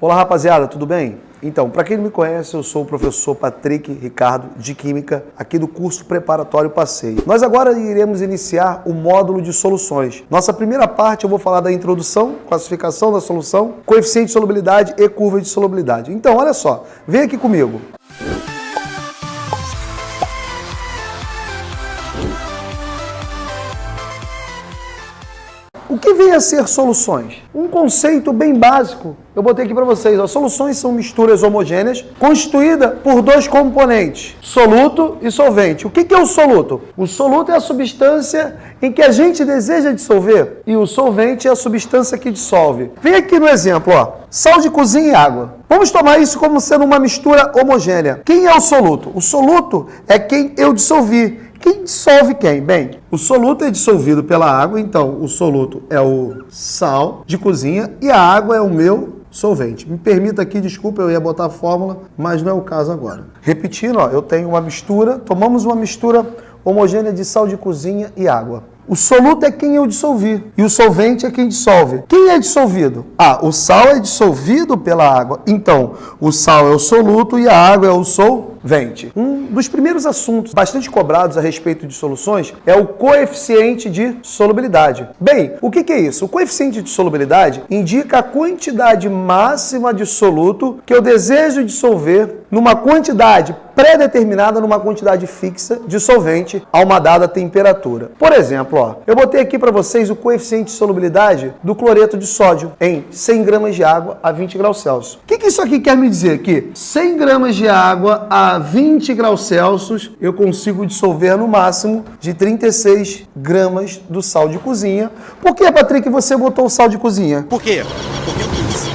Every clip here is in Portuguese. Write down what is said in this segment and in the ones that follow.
Olá, rapaziada, tudo bem? Então, para quem não me conhece, eu sou o professor Patrick Ricardo de Química, aqui do curso preparatório Passeio. Nós agora iremos iniciar o módulo de soluções. Nossa primeira parte eu vou falar da introdução, classificação da solução, coeficiente de solubilidade e curva de solubilidade. Então, olha só, vem aqui comigo. O que vem a ser soluções? Um conceito bem básico, eu botei aqui para vocês. As soluções são misturas homogêneas constituídas por dois componentes, soluto e solvente. O que é o soluto? O soluto é a substância em que a gente deseja dissolver e o solvente é a substância que dissolve. Vem aqui no exemplo, ó, sal de cozinha e água. Vamos tomar isso como sendo uma mistura homogênea. Quem é o soluto? O soluto é quem eu dissolvi. Quem dissolve quem? Bem, o soluto é dissolvido pela água, então o soluto é o sal de cozinha e a água é o meu solvente. Me permita aqui, desculpa, eu ia botar a fórmula, mas não é o caso agora. Repetindo, ó, eu tenho uma mistura, tomamos uma mistura homogênea de sal de cozinha e água. O soluto é quem eu dissolvi e o solvente é quem dissolve. Quem é dissolvido? O sal é dissolvido pela água. Então, o sal é o soluto e a água é o solvente. Um dos primeiros assuntos bastante cobrados a respeito de soluções é o coeficiente de solubilidade. Bem, o que é isso? O coeficiente de solubilidade indica a quantidade máxima de soluto que eu desejo dissolver numa quantidade pré-determinada, numa quantidade fixa de solvente a uma dada temperatura. Por exemplo, ó, eu botei aqui para vocês o coeficiente de solubilidade do cloreto de sódio em 100 gramas de água a 20 graus Celsius. O que isso aqui quer me dizer? Que 100 gramas de água a 20 graus Celsius eu consigo dissolver no máximo de 36 gramas do sal de cozinha. Por que, Patrick, você botou o sal de cozinha? Por quê? Porque eu quis.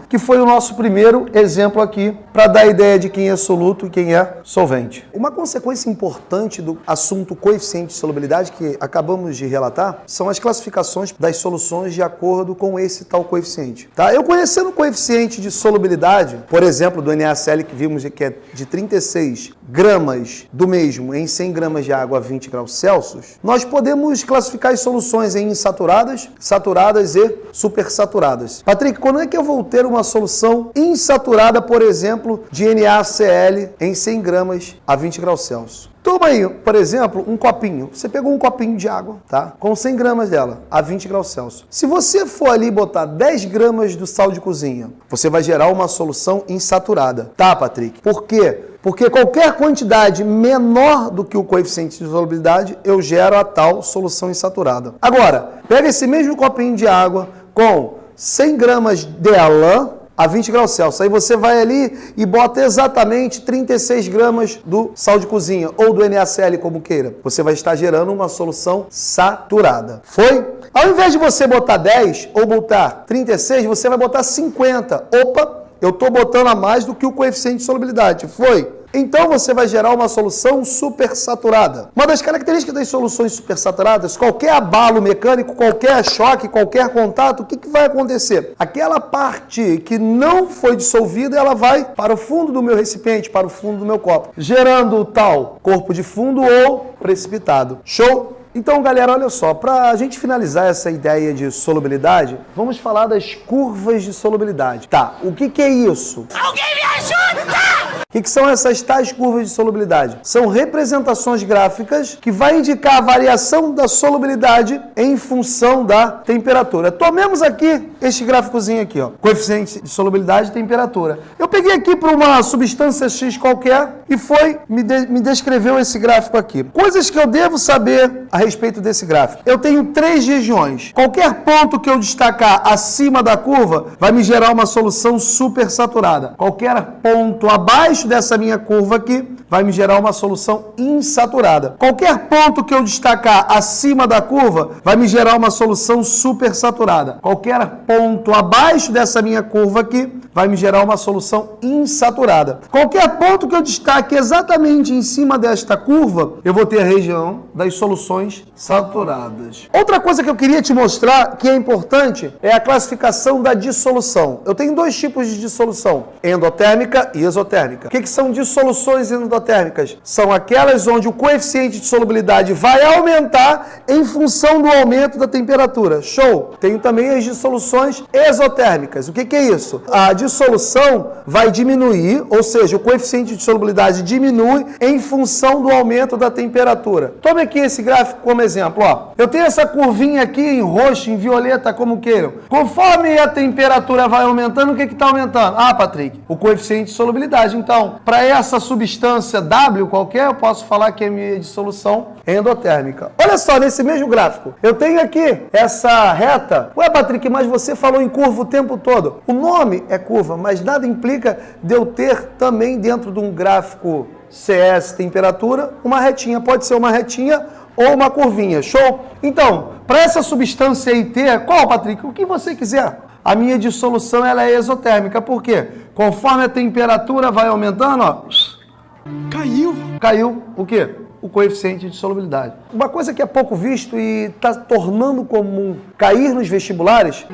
Que foi o nosso primeiro exemplo aqui, para dar a ideia de quem é soluto e quem é solvente. Uma consequência importante do assunto coeficiente de solubilidade que acabamos de relatar são as classificações das soluções de acordo com esse tal coeficiente. Tá? Eu conhecendo o coeficiente de solubilidade, por exemplo, do NaCl que vimos que é de 36 gramas do mesmo em 100 gramas de água a 20 graus Celsius, nós podemos classificar as soluções em insaturadas, saturadas e supersaturadas. Patrick, quando é que eu vou ter uma solução insaturada, por exemplo, de NaCl em 100 gramas a 20 graus Celsius? Toma aí, por exemplo, um copinho. Você pegou um copinho de água, tá? Com 100 gramas dela, a 20 graus Celsius. Se você for ali botar 10 gramas do sal de cozinha, você vai gerar uma solução insaturada. Tá, Patrick? Por quê? Porque qualquer quantidade menor do que o coeficiente de solubilidade, eu gero a tal solução insaturada. Agora, pega esse mesmo copinho de água com 100 gramas dela a 20 graus Celsius. Aí você vai ali e bota exatamente 36 gramas do sal de cozinha ou do NaCl, como queira. Você vai estar gerando uma solução saturada. Foi? Ao invés de você botar 10 ou botar 36, você vai botar 50. Opa, eu estou botando a mais do que o coeficiente de solubilidade. Foi? Então você vai gerar uma solução supersaturada. Uma das características das soluções supersaturadas, qualquer abalo mecânico, qualquer choque, qualquer contato, o que vai acontecer? Aquela parte que não foi dissolvida, ela vai para o fundo do meu recipiente, para o fundo do meu copo, gerando o tal corpo de fundo ou precipitado. Show? Então, galera, olha só, para a gente finalizar essa ideia de solubilidade, vamos falar das curvas de solubilidade. Tá, o que é isso? Alguém me ajuda! O que são essas tais curvas de solubilidade? São representações gráficas que vai indicar a variação da solubilidade em função da temperatura. Tomemos aqui este gráficozinho aqui, ó, coeficiente de solubilidade e temperatura. Eu peguei aqui para uma substância X qualquer e me descreveu esse gráfico aqui. Coisas que eu devo saber a respeito desse gráfico. Eu tenho 3 regiões. Qualquer ponto que eu destacar acima da curva vai me gerar uma solução supersaturada. Qualquer ponto abaixo dessa minha curva aqui vai me gerar uma solução insaturada. Qualquer ponto que eu destacar acima da curva vai me gerar uma solução supersaturada. Qualquer ponto abaixo dessa minha curva aqui vai me gerar uma solução insaturada. Qualquer ponto que eu destaque exatamente em cima desta curva, eu vou ter a região das soluções saturadas. Outra coisa que eu queria te mostrar que é importante é a classificação da dissolução. Eu tenho 2 tipos de dissolução, endotérmica e exotérmica. O que são dissoluções endotérmicas? São aquelas onde o coeficiente de solubilidade vai aumentar em função do aumento da temperatura. Show! Tenho também as dissoluções exotérmicas. O que é isso? A dissolução vai diminuir, ou seja, o coeficiente de solubilidade diminui em função do aumento da temperatura. Tome aqui esse gráfico como exemplo. Ó. Eu tenho essa curvinha aqui em roxo, em violeta, como queiram. Conforme a temperatura vai aumentando, o que está aumentando? Ah, Patrick, o coeficiente de solubilidade. Então, para essa substância W qualquer, eu posso falar que a minha dissolução é endotérmica. Olha só, nesse mesmo gráfico, eu tenho aqui essa reta. Ué, Patrick, mas você falou em curva o tempo todo. O nome é curva, mas nada implica de eu ter também dentro de um gráfico CS temperatura, uma retinha. Pode ser uma retinha ou uma curvinha. Show? Então, para essa substância IT, qual, Patrick? O que você quiser. A minha dissolução ela é exotérmica. Por quê? Conforme a temperatura vai aumentando, ó, caiu o quê? O coeficiente de solubilidade. Uma coisa que é pouco visto e está tornando comum cair nos vestibulares,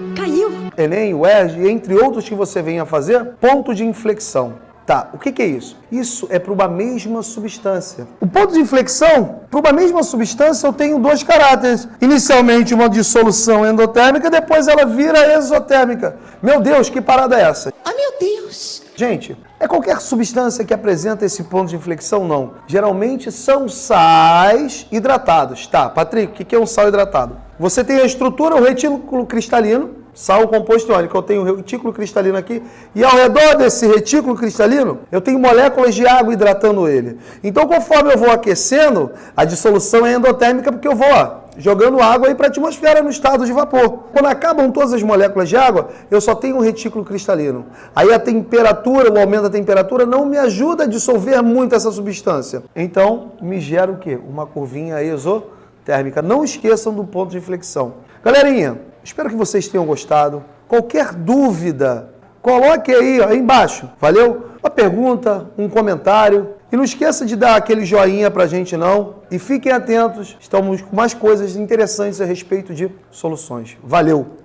Enem, UERJ, entre outros que você venha fazer, ponto de inflexão. Tá, o que é isso? Isso é para uma mesma substância. O ponto de inflexão, para uma mesma substância, eu tenho dois caráteres. Inicialmente uma dissolução endotérmica, depois ela vira exotérmica. Meu Deus, que parada é essa? Oh, meu Deus! Gente, é qualquer substância que apresenta esse ponto de inflexão? Não. Geralmente são sais hidratados. Tá, Patrick, o que é um sal hidratado? Você tem a estrutura, o retículo cristalino, sal composto iônico. Eu tenho o retículo cristalino aqui e ao redor desse retículo cristalino eu tenho moléculas de água hidratando ele. Então, conforme eu vou aquecendo, a dissolução é endotérmica porque eu vou jogando água aí para a atmosfera no estado de vapor. Quando acabam todas as moléculas de água, eu só tenho um retículo cristalino. Aí a temperatura, o aumento da temperatura não me ajuda a dissolver muito essa substância. Então, me gera o quê? Uma curvinha exotérmica. Não esqueçam do ponto de inflexão. Galerinha, espero que vocês tenham gostado. Qualquer dúvida, coloque aí embaixo, valeu? Uma pergunta, um comentário. E não esqueça de dar aquele joinha pra gente não. E fiquem atentos, estamos com mais coisas interessantes a respeito de soluções. Valeu!